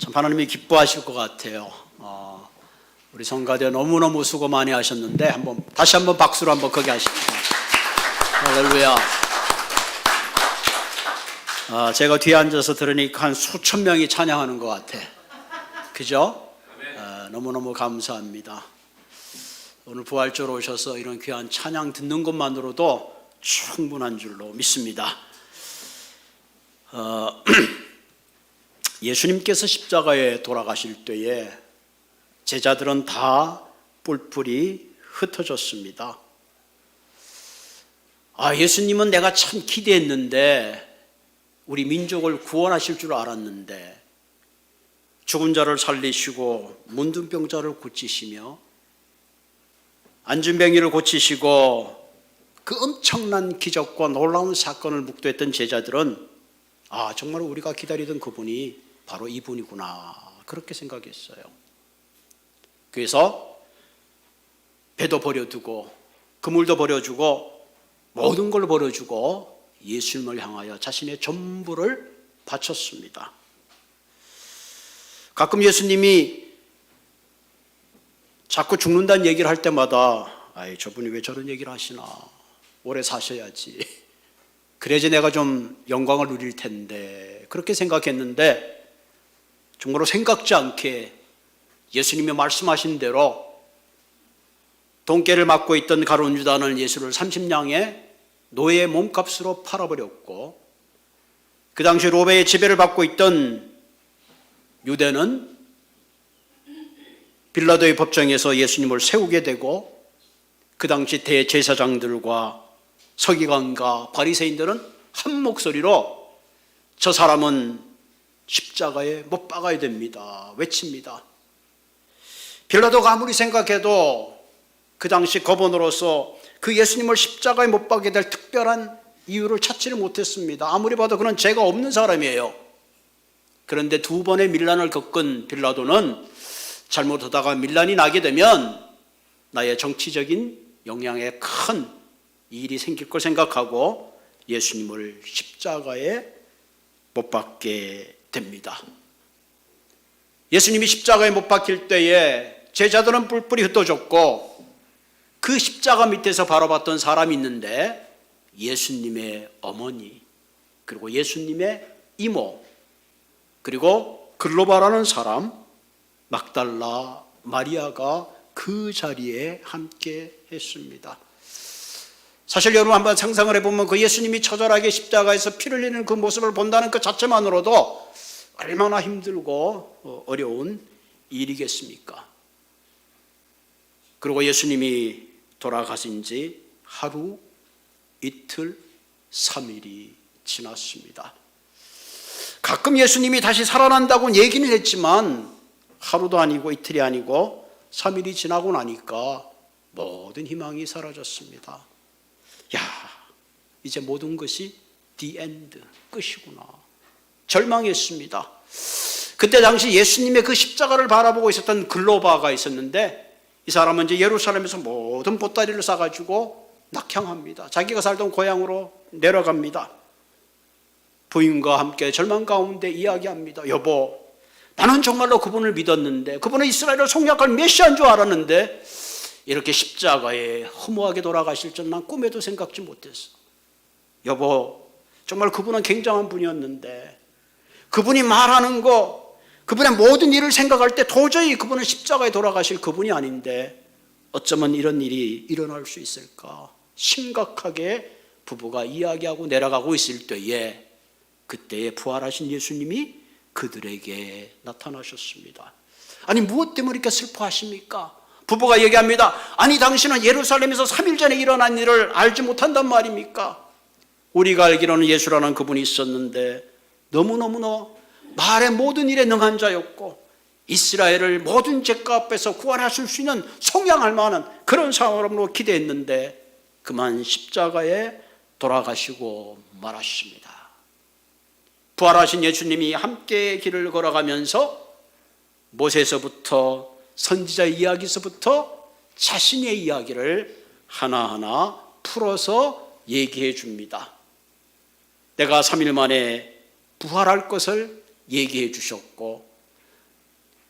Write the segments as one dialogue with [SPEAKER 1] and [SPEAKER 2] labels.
[SPEAKER 1] 참 하나님이 기뻐하실 것 같아요. 우리 성가대 너무너무 수고 많이 하셨는데 다시 한번 박수로 한번 크게 하십시다. 할렐루야. 제가 뒤에 앉아서 들으니까 한 수천 명이 찬양하는 것 같아. 그죠? 너무너무 감사합니다. 오늘 부활절 오셔서 이런 귀한 찬양 듣는 것만으로도 충분한 줄로 믿습니다. 예수님께서 십자가에 돌아가실 때에 제자들은 다 뿔뿔이 흩어졌습니다. 예수님은 내가 참 기대했는데, 우리 민족을 구원하실 줄 알았는데, 죽은 자를 살리시고 문둥병자를 고치시며 안진뱅이를 고치시고 그 엄청난 기적과 놀라운 사건을 묵도했던 제자들은 정말 우리가 기다리던 그분이 바로 이분이구나, 그렇게 생각했어요. 그래서 배도 버려두고 그물도 버려주고 모든 걸 버려주고 예수님을 향하여 자신의 전부를 바쳤습니다. 가끔 예수님이 자꾸 죽는다는 얘기를 할 때마다 저분이 왜 저런 얘기를 하시나, 오래 사셔야지, 그래야지 내가 좀 영광을 누릴 텐데, 그렇게 생각했는데 정말로 생각지 않게 예수님이 말씀하신 대로 돈깨를 맡고 있던 가룟 유다는 예수를 30냥의 노예의 몸값으로 팔아버렸고, 그 당시 로마의 지배를 받고 있던 유대는 빌라도의 법정에서 예수님을 세우게 되고, 그 당시 대제사장들과 서기관과 바리새인들은 한 목소리로 저 사람은 십자가에 못 박아야 됩니다 외칩니다. 빌라도가 아무리 생각해도 그 당시 거본으로서 그 예수님을 십자가에 못 박게 될 특별한 이유를 찾지를 못했습니다. 아무리 봐도 그는 죄가 없는 사람이에요. 그런데 두 번의 밀란을 겪은 빌라도는 잘못하다가 밀란이 나게 되면 나의 정치적인 영향에 큰 일이 생길 걸 생각하고 예수님을 십자가에 못 박게 됩니다. 예수님이 십자가에 못 박힐 때에 제자들은 뿔뿔이 흩어졌고, 그 십자가 밑에서 바라봤던 사람이 있는데 예수님의 어머니, 그리고 예수님의 이모, 그리고 글로바라는 사람 막달라 마리아가 그 자리에 함께 했습니다. 사실 여러분 한번 상상을 해보면 그 예수님이 처절하게 십자가에서 피를 흘리는 그 모습을 본다는 그 자체만으로도 얼마나 힘들고 어려운 일이겠습니까? 그리고 예수님이 돌아가신 지 하루, 이틀, 3일이 지났습니다. 가끔 예수님이 다시 살아난다고 얘기는 했지만 하루도 아니고 이틀이 아니고 3일이 지나고 나니까 모든 희망이 사라졌습니다. 이제 모든 것이 the end, 끝이구나, 절망했습니다. 그때 당시 예수님의 그 십자가를 바라보고 있었던 글로바가 있었는데, 이 사람은 이제 예루살렘에서 모든 보따리를 싸가지고 낙향합니다. 자기가 살던 고향으로 내려갑니다. 부인과 함께 절망 가운데 이야기합니다. 여보, 나는 정말로 그분을 믿었는데, 그분은 이스라엘을 속량할 메시아인 줄 알았는데 이렇게 십자가에 허무하게 돌아가실 줄 난 꿈에도 생각지 못했어. 여보, 정말 그분은 굉장한 분이었는데, 그분이 말하는 거, 그분의 모든 일을 생각할 때 도저히 그분은 십자가에 돌아가실 그분이 아닌데 어쩌면 이런 일이 일어날 수 있을까, 심각하게 부부가 이야기하고 내려가고 있을 때에 그때에 부활하신 예수님이 그들에게 나타나셨습니다. 아니, 무엇 때문에 이렇게 슬퍼하십니까? 부부가 얘기합니다. 아니, 당신은 예루살렘에서 3일 전에 일어난 일을 알지 못한단 말입니까? 우리가 알기로는 예수라는 그분이 있었는데 너무너무나 말의 모든 일에 능한 자였고, 이스라엘을 모든 죄가 앞에서 구원하실 수 있는 속량할 만한 그런 사람으로 기대했는데 그만 십자가에 돌아가시고 말았습니다. 부활하신 예수님이 함께 길을 걸어가면서 모세서부터 선지자 이야기서부터 자신의 이야기를 하나하나 풀어서 얘기해 줍니다. 내가 3일 만에 부활할 것을 얘기해 주셨고,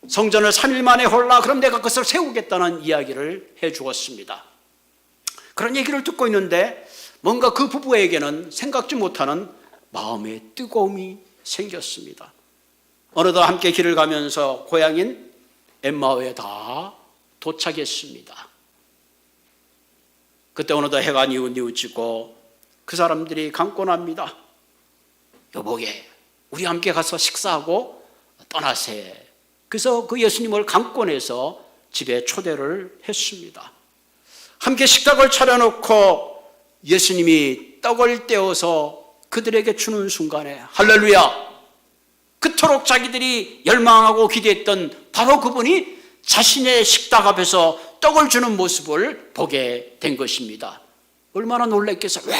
[SPEAKER 1] 성전을 3일 만에 헐라, 그럼 내가 그것을 세우겠다는 이야기를 해 주었습니다. 그런 얘기를 듣고 있는데 뭔가 그 부부에게는 생각지 못하는 마음의 뜨거움이 생겼습니다. 어느덧 함께 길을 가면서 고향인 엠마오에 다 도착했습니다. 그때 어느덧 해가 뉘우치고 그 사람들이 강권합니다. 여보게, 우리 함께 가서 식사하고 떠나세. 그래서 그 예수님을 강권해서 집에 초대를 했습니다. 함께 식탁을 차려놓고 예수님이 떡을 떼어서 그들에게 주는 순간에 할렐루야, 그토록 자기들이 열망하고 기대했던 바로 그분이 자신의 식탁 앞에서 떡을 주는 모습을 보게 된 것입니다. 얼마나 놀랐겠어요. 왜?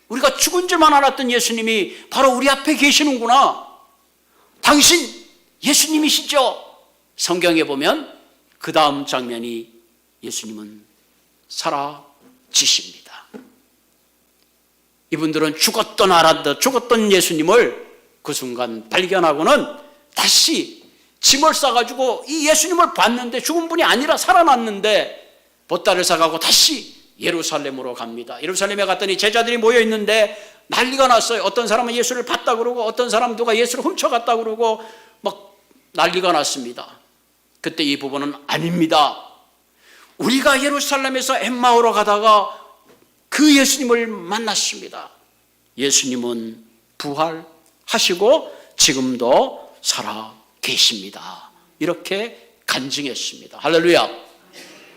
[SPEAKER 1] 우리가 죽은 줄만 알았던 예수님이 바로 우리 앞에 계시는구나. 당신 예수님이시죠? 성경에 보면 그 다음 장면이 예수님은 살아지십니다. 이분들은 죽었던 알았던 죽었던 예수님을 그 순간 발견하고는 다시 짐을 싸가지고 이 예수님을 봤는데 죽은 분이 아니라 살아났는데 보따리를 싸가고 다시 예루살렘으로 갑니다. 예루살렘에 갔더니 제자들이 모여 있는데 난리가 났어요. 어떤 사람은 예수를 봤다 그러고 어떤 사람 누가 예수를 훔쳐갔다 그러고 막 난리가 났습니다. 그때 이 부부는 아닙니다. 우리가 예루살렘에서 엠마오로 가다가 그 예수님을 만났습니다. 예수님은 부활하시고 지금도 살아 계십니다. 이렇게 간증했습니다. 할렐루야.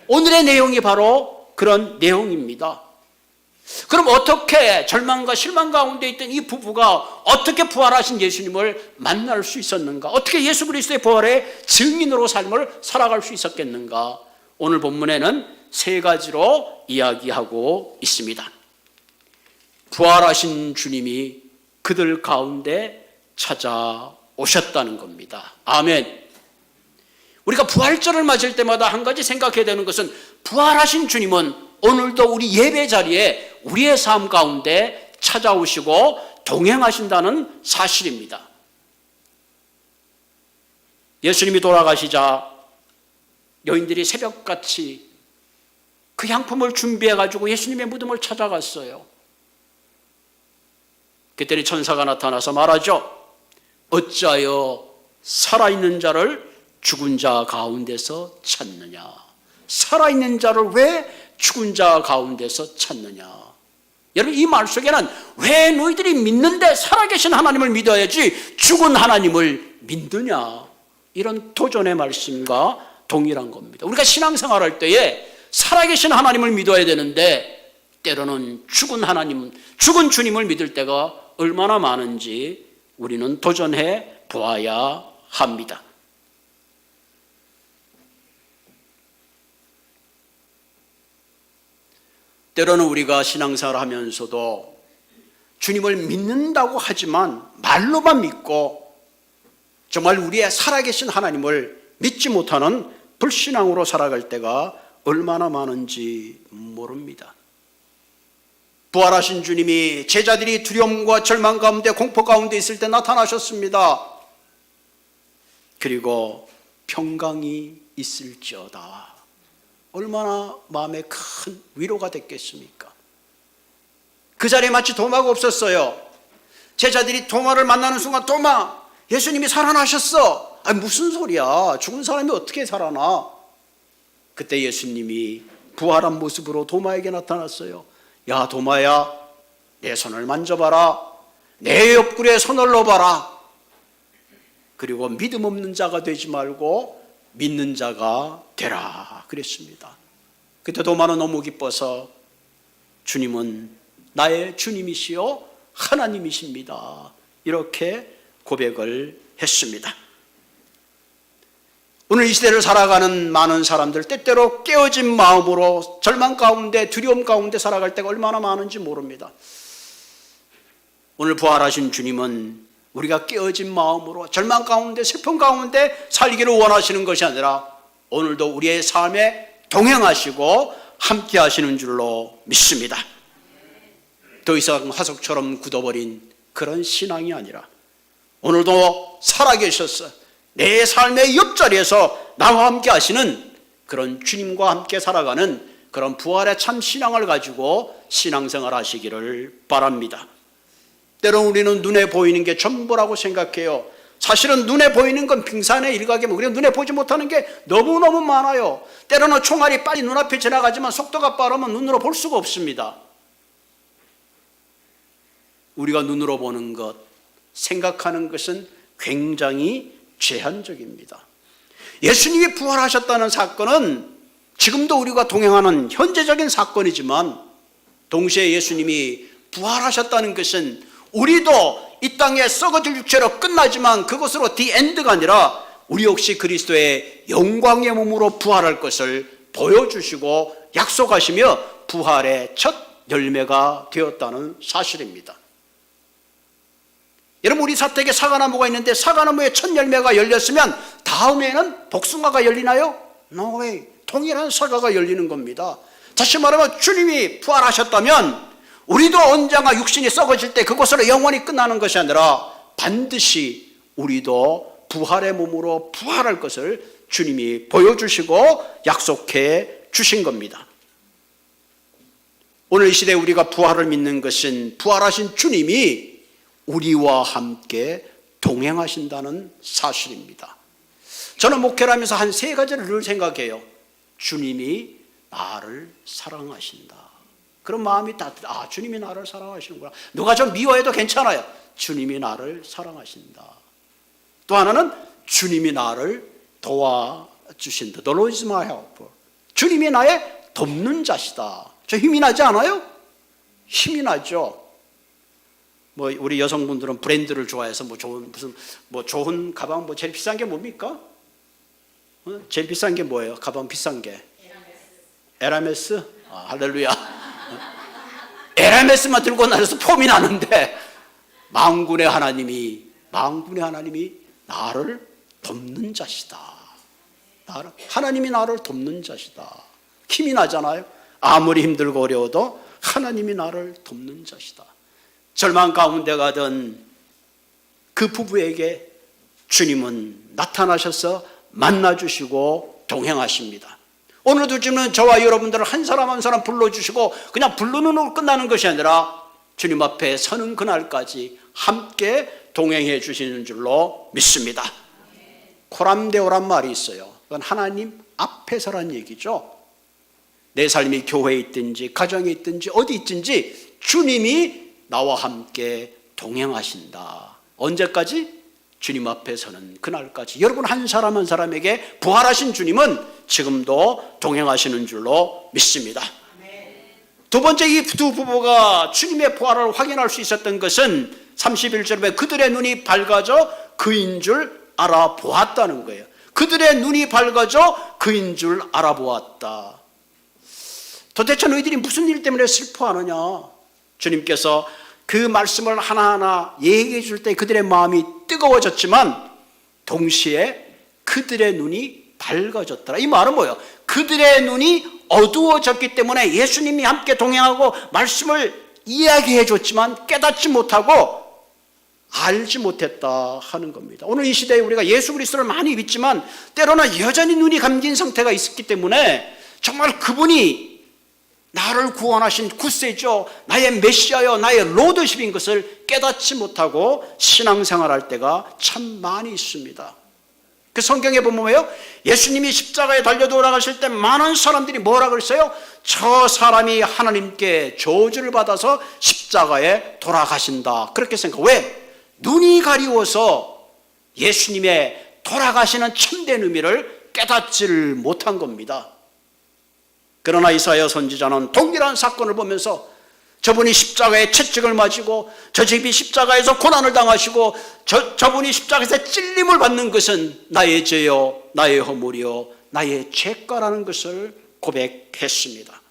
[SPEAKER 1] 오늘의 내용이 바로 그런 내용입니다. 그럼 어떻게 절망과 실망 가운데 있던 이 부부가 어떻게 부활하신 예수님을 만날 수 있었는가? 어떻게 예수 그리스도의 부활의 증인으로 삶을 살아갈 수 있었겠는가? 오늘 본문에는 세 가지로 이야기하고 있습니다. 부활하신 주님이 그들 가운데 찾아오셨다는 겁니다. 아멘. 우리가 부활절을 맞을 때마다 한 가지 생각해야 되는 것은 부활하신 주님은 오늘도 우리 예배 자리에 우리의 삶 가운데 찾아오시고 동행하신다는 사실입니다. 예수님이 돌아가시자 여인들이 새벽같이 그 향품을 준비해가지고 예수님의 무덤을 찾아갔어요. 그때는 천사가 나타나서 말하죠. 어찌하여 살아있는 자를 죽은 자 가운데서 찾느냐. 살아있는 자를 왜 죽은 자 가운데서 찾느냐. 여러분, 이 말 속에는 왜 너희들이 믿는데 살아계신 하나님을 믿어야지 죽은 하나님을 믿느냐, 이런 도전의 말씀과 동일한 겁니다. 우리가 신앙생활할 때에 살아계신 하나님을 믿어야 되는데 때로는 죽은 하나님, 죽은 주님을 믿을 때가 얼마나 많은지 우리는 도전해 보아야 합니다. 때로는 우리가 신앙생활을 하면서도 주님을 믿는다고 하지만 말로만 믿고 정말 우리의 살아계신 하나님을 믿지 못하는 불신앙으로 살아갈 때가 얼마나 많은지 모릅니다. 부활하신 주님이 제자들이 두려움과 절망 가운데 공포 가운데 있을 때 나타나셨습니다. 그리고 평강이 있을지어다. 얼마나 마음에 큰 위로가 됐겠습니까? 그 자리에 마치 도마가 없었어요. 제자들이 도마를 만나는 순간 도마, 예수님이 살아나셨어. 아니, 무슨 소리야. 죽은 사람이 어떻게 살아나. 그때 예수님이 부활한 모습으로 도마에게 나타났어요. 야, 도마야, 내 손을 만져봐라. 내 옆구리에 손을 넣어봐라. 그리고 믿음 없는 자가 되지 말고 믿는 자가 되라 그랬습니다. 그때 도마는 너무 기뻐서 주님은 나의 주님이시요 하나님이십니다, 이렇게 고백을 했습니다. 오늘 이 시대를 살아가는 많은 사람들, 때때로 깨어진 마음으로 절망 가운데 두려움 가운데 살아갈 때가 얼마나 많은지 모릅니다. 오늘 부활하신 주님은 우리가 깨어진 마음으로 절망 가운데 슬픔 가운데 살기를 원하시는 것이 아니라 오늘도 우리의 삶에 동행하시고 함께 하시는 줄로 믿습니다. 더 이상 화석처럼 굳어버린 그런 신앙이 아니라 오늘도 살아계셔서 내 삶의 옆자리에서 나와 함께 하시는 그런 주님과 함께 살아가는 그런 부활의 참 신앙을 가지고 신앙생활 하시기를 바랍니다. 때론 우리는 눈에 보이는 게 전부라고 생각해요. 사실은 눈에 보이는 건 빙산의 일각이면 우리가 눈에 보지 못하는 게 너무너무 많아요. 때로는 총알이 빨리 눈앞에 지나가지만 속도가 빠르면 눈으로 볼 수가 없습니다. 우리가 눈으로 보는 것, 생각하는 것은 굉장히 제한적입니다. 예수님이 부활하셨다는 사건은 지금도 우리가 동행하는 현재적인 사건이지만 동시에 예수님이 부활하셨다는 것은 우리도 이 땅에 썩어질 육체로 끝나지만 그것으로 디 엔드가 아니라 우리 역시 그리스도의 영광의 몸으로 부활할 것을 보여주시고 약속하시며 부활의 첫 열매가 되었다는 사실입니다. 여러분, 우리 사택에 사과나무가 있는데 사과나무의 첫 열매가 열렸으면 다음에는 복숭아가 열리나요? No way. 동일한 사과가 열리는 겁니다. 다시 말하면 주님이 부활하셨다면 우리도 언젠가 육신이 썩어질 때 그것으로 영원히 끝나는 것이 아니라 반드시 우리도 부활의 몸으로 부활할 것을 주님이 보여주시고 약속해 주신 겁니다. 오늘 이 시대에 우리가 부활을 믿는 것은 부활하신 주님이 우리와 함께 동행하신다는 사실입니다. 저는 목회를 하면서 한 세 가지를 늘 생각해요. 주님이 나를 사랑하신다. 그런 마음이 따뜻해. 주님이 나를 사랑하시는구나. 누가 좀 미워해도 괜찮아요. 주님이 나를 사랑하신다. 또 하나는 주님이 나를 도와주신다. The Lord is my helper. 주님이 나의 돕는 자시다. 저 힘이 나지 않아요? 힘이 나죠. 우리 여성분들은 브랜드를 좋아해서 좋은 가방 제일 비싼 게 뭡니까? 제일 비싼 게 뭐예요? 가방 비싼 게 에라메스? 할렐루야. 에라메스만 들고 나서 폼이 나는데 만군의 하나님이 나를 돕는 자시다. 하나님이 나를 돕는 자시다. 힘이 나잖아요. 아무리 힘들고 어려워도 하나님이 나를 돕는 자시다. 절망 가운데 가던 그 부부에게 주님은 나타나셔서 만나주시고 동행하십니다. 오늘도 주님은 저와 여러분들을 한 사람 한 사람 불러주시고 그냥 부르는 으로 끝나는 것이 아니라 주님 앞에 서는 그날까지 함께 동행해 주시는 줄로 믿습니다. 코람데오란 말이 있어요. 그건 하나님 앞에서란 얘기죠. 내 삶이 교회에 있든지 가정에 있든지 어디 있든지 주님이 나와 함께 동행하신다. 언제까지? 주님 앞에 서는 그날까지. 여러분 한 사람 한 사람에게 부활하신 주님은 지금도 동행하시는 줄로 믿습니다. 두 번째, 이 두 부부가 주님의 부활을 확인할 수 있었던 것은 31절에 그들의 눈이 밝아져 그인 줄 알아보았다는 거예요. 그들의 눈이 밝아져 그인 줄 알아보았다. 도대체 너희들이 무슨 일 때문에 슬퍼하느냐? 주님께서 그 말씀을 하나하나 얘기해 줄 때 그들의 마음이 뜨거워졌지만 동시에 그들의 눈이 밝아졌더라. 이 말은 뭐예요? 그들의 눈이 어두워졌기 때문에 예수님이 함께 동행하고 말씀을 이야기해 줬지만 깨닫지 못하고 알지 못했다 하는 겁니다. 오늘 이 시대에 우리가 예수 그리스도를 많이 믿지만 때로는 여전히 눈이 감긴 상태가 있었기 때문에 정말 그분이 나를 구원하신 구세주, 나의 메시아여, 나의 로드십인 것을 깨닫지 못하고 신앙생활할 때가 참 많이 있습니다. 그 성경에 보면 뭐예요? 예수님이 십자가에 달려 돌아가실 때 많은 사람들이 뭐라 그랬어요? 저 사람이 하나님께 저주를 받아서 십자가에 돌아가신다. 그렇게 생각. 왜? 눈이 가리워서 예수님의 돌아가시는 참된 의미를 깨닫지를 못한 겁니다. 그러나 이사야 선지자는 동일한 사건을 보면서 저분이 십자가에 채찍을 맞이고 저 집이 십자가에서 고난을 당하시고 저분이 십자가에서 찔림을 받는 것은 나의 죄요, 나의 허물이요, 나의 죄가라는 것을 고백했습니다.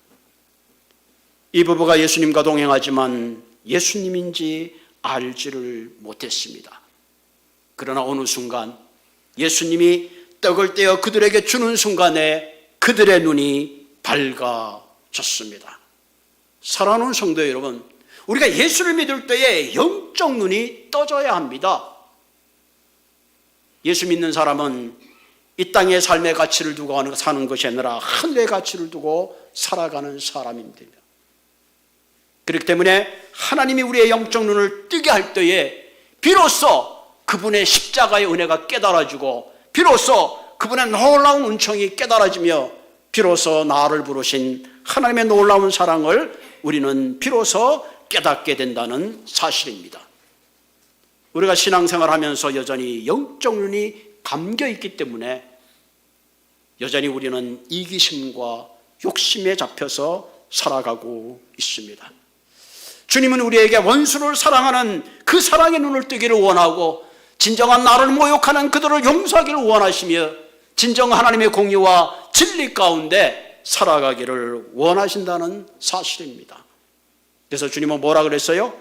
[SPEAKER 1] 이 부부가 예수님과 동행하지만 예수님인지 알지를 못했습니다. 그러나 어느 순간 예수님이 떡을 떼어 그들에게 주는 순간에 그들의 눈이 밝아졌습니다. 사랑하는 성도 여러분, 우리가 예수를 믿을 때에 영적 눈이 떠져야 합니다. 예수 믿는 사람은 이 땅의 삶의 가치를 두고 사는 것이 아니라 하늘의 가치를 두고 살아가는 사람입니다. 그렇기 때문에 하나님이 우리의 영적 눈을 뜨게 할 때에 비로소 그분의 십자가의 은혜가 깨달아지고, 비로소 그분의 놀라운 은총이 깨달아지며, 비로소 나를 부르신 하나님의 놀라운 사랑을 우리는 비로소 깨닫게 된다는 사실입니다. 우리가 신앙생활하면서 여전히 영적 눈이 감겨 있기 때문에 여전히 우리는 이기심과 욕심에 잡혀서 살아가고 있습니다. 주님은 우리에게 원수를 사랑하는 그 사랑의 눈을 뜨기를 원하고, 진정한 나를 모욕하는 그들을 용서하기를 원하시며, 진정 하나님의 공의와 진리 가운데 살아가기를 원하신다는 사실입니다. 그래서 주님은 뭐라 그랬어요?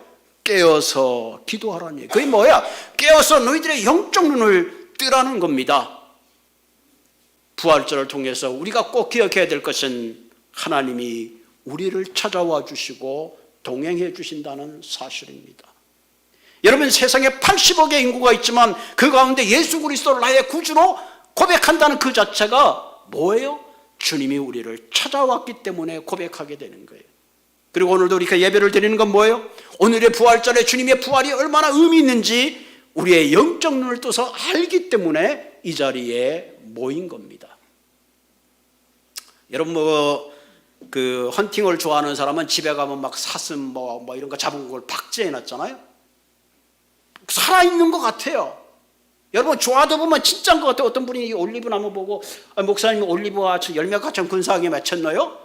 [SPEAKER 1] 깨어서 기도하라니. 그게 뭐야? 깨어서 너희들의 영적 눈을 뜨라는 겁니다. 부활절을 통해서 우리가 꼭 기억해야 될 것은 하나님이 우리를 찾아와 주시고 동행해 주신다는 사실입니다. 여러분, 세상에 80억의 인구가 있지만 그 가운데 예수 그리스도를 나의 구주로 고백한다는 그 자체가 뭐예요? 주님이 우리를 찾아왔기 때문에 고백하게 되는 거예요. 그리고 오늘도 이렇게 예배를 드리는 건 뭐예요? 오늘의 부활절에 주님의 부활이 얼마나 의미 있는지 우리의 영적 눈을 떠서 알기 때문에 이 자리에 모인 겁니다. 여러분, 그 헌팅을 좋아하는 사람은 집에 가면 막 사슴 뭐 이런 거 잡은 걸 박제해 놨잖아요. 살아있는 것 같아요. 여러분, 좋아하다 보면 진짜인 것 같아요. 어떤 분이 올리브 나무 보고, 목사님 올리브와 열매가 같이 근사하게 맺혔나요?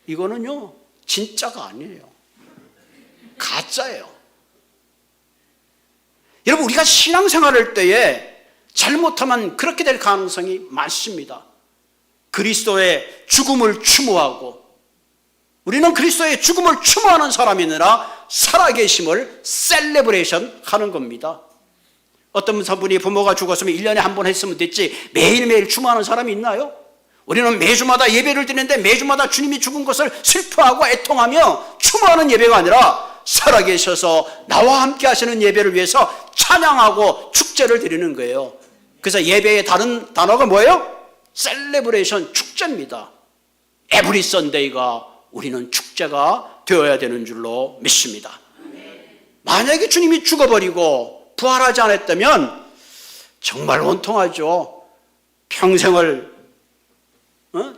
[SPEAKER 1] 이거는요 진짜가 아니에요. 가짜예요. 여러분, 우리가 신앙생활할 때에 잘못하면 그렇게 될 가능성이 많습니다. 그리스도의 죽음을 추모하고, 우리는 그리스도의 죽음을 추모하는 사람이느라 살아계심을 셀레브레이션 하는 겁니다. 어떤 분이 부모가 죽었으면 1년에 한 번 했으면 됐지 매일매일 추모하는 사람이 있나요? 우리는 매주마다 예배를 드리는데 매주마다 주님이 죽은 것을 슬퍼하고 애통하며 추모하는 예배가 아니라 살아계셔서 나와 함께 하시는 예배를 위해서 찬양하고 축제를 드리는 거예요. 그래서 예배의 다른 단어가 뭐예요? 셀레브레이션, 축제입니다. 에브리 선데이가 우리는 축제가 되어야 되는 줄로 믿습니다. 만약에 주님이 죽어버리고 부활하지 않았다면 정말 원통하죠. 평생을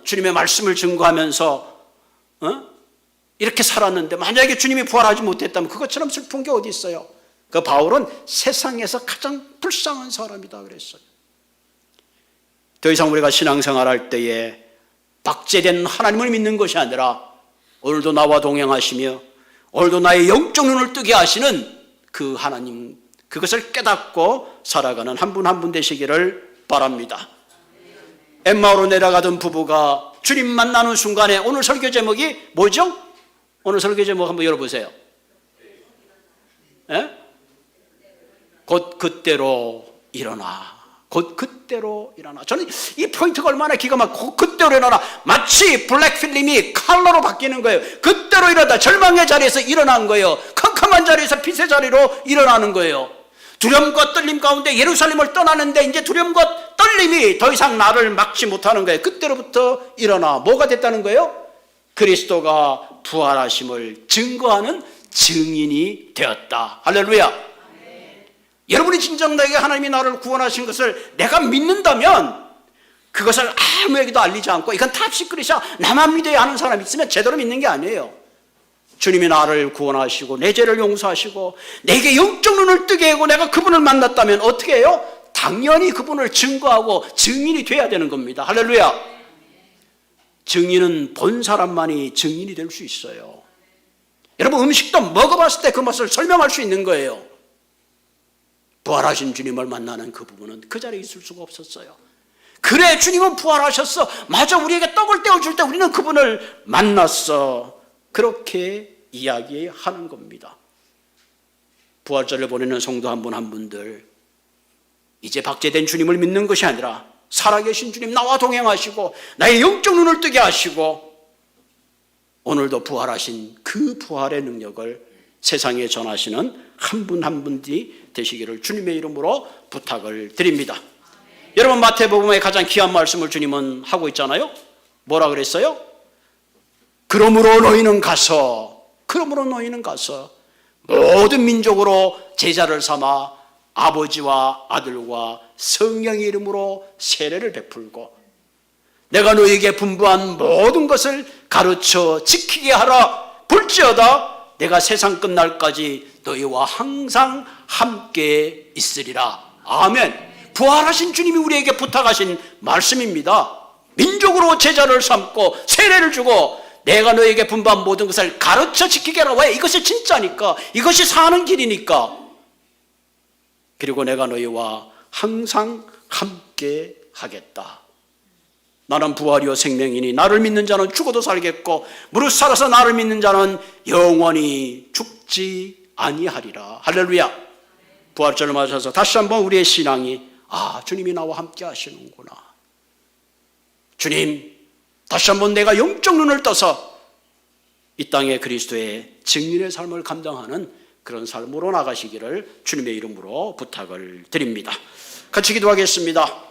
[SPEAKER 1] 주님의 말씀을 증거하면서 이렇게 살았는데 만약에 주님이 부활하지 못했다면 그것처럼 슬픈 게 어디 있어요? 그 바울은 세상에서 가장 불쌍한 사람이다 그랬어요. 더 이상 우리가 신앙생활할 때에 박제된 하나님을 믿는 것이 아니라 오늘도 나와 동행하시며 오늘도 나의 영적 눈을 뜨게 하시는 그 하나님, 그것을 깨닫고 살아가는 한 분 한 분 되시기를 바랍니다. 엠마오로 내려가던 부부가 주님 만나는 순간에 오늘 설교 제목이 뭐죠? 오늘 설교 제목 한번 열어보세요. 예? 곧 그때로 일어나. 곧 그때로 일어나. 저는 이 포인트가 얼마나 기가 막히고, 그때로 일어나. 마치 블랙 필름이 컬러로 바뀌는 거예요. 그때로 일어나. 절망의 자리에서 일어난 거예요. 컴컴한 자리에서 빛의 자리로 일어나는 거예요. 두려움과 떨림 가운데 예루살렘을 떠나는데 이제 두려움과 떨림이 더 이상 나를 막지 못하는 거예요. 그때로부터 일어나. 뭐가 됐다는 거예요? 그리스도가 부활하심을 증거하는 증인이 되었다. 할렐루야. 여러분이 진정되게 하나님이 나를 구원하신 것을 내가 믿는다면 그것을 아무에게도 알리지 않고 이건 탑시크릿이야, 나만 믿어야 하는 사람이 있으면 제대로 믿는 게 아니에요. 주님이 나를 구원하시고 내 죄를 용서하시고 내게 영적 눈을 뜨게 하고 내가 그분을 만났다면 어떻게 해요? 당연히 그분을 증거하고 증인이 돼야 되는 겁니다. 할렐루야. 증인은 본 사람만이 증인이 될 수 있어요. 여러분, 음식도 먹어봤을 때 그 맛을 설명할 수 있는 거예요. 부활하신 주님을 만나는 그 부분은 그 자리에 있을 수가 없었어요. 그래, 주님은 부활하셨어. 맞아, 우리에게 떡을 떼어줄 때 우리는 그분을 만났어. 그렇게 이야기하는 겁니다. 부활절을 보내는 성도 한 분 한 분들, 이제 박제된 주님을 믿는 것이 아니라 살아계신 주님 나와 동행하시고 나의 영적 눈을 뜨게 하시고 오늘도 부활하신 그 부활의 능력을 세상에 전하시는 한 분 한 분이 되시기를 주님의 이름으로 부탁을 드립니다. 여러분, 마태복음의 가장 귀한 말씀을 주님은 하고 있잖아요. 뭐라 그랬어요? 그러므로 너희는 가서 모든 민족으로 제자를 삼아 아버지와 아들과 성령의 이름으로 세례를 베풀고 내가 너희에게 분부한 모든 것을 가르쳐 지키게 하라. 볼지어다 내가 세상 끝날까지 너희와 항상 함께 있으리라. 아멘. 부활하신 주님이 우리에게 부탁하신 말씀입니다. 민족으로 제자를 삼고 세례를 주고 내가 너희에게 분부한 모든 것을 가르쳐 지키게 하라. 왜? 이것이 진짜니까. 이것이 사는 길이니까. 그리고 내가 너희와 항상 함께 하겠다. 나는 부활이요 생명이니 나를 믿는 자는 죽어도 살겠고 무릇 살아서 나를 믿는 자는 영원히 죽지 아니하리라. 할렐루야. 부활절을 맞아서 다시 한번 우리의 신앙이 주님이 나와 함께 하시는구나. 주님, 다시 한번 내가 영적 눈을 떠서 이 땅에 그리스도의 증인의 삶을 감당하는 그런 삶으로 나가시기를 주님의 이름으로 부탁을 드립니다. 같이 기도하겠습니다.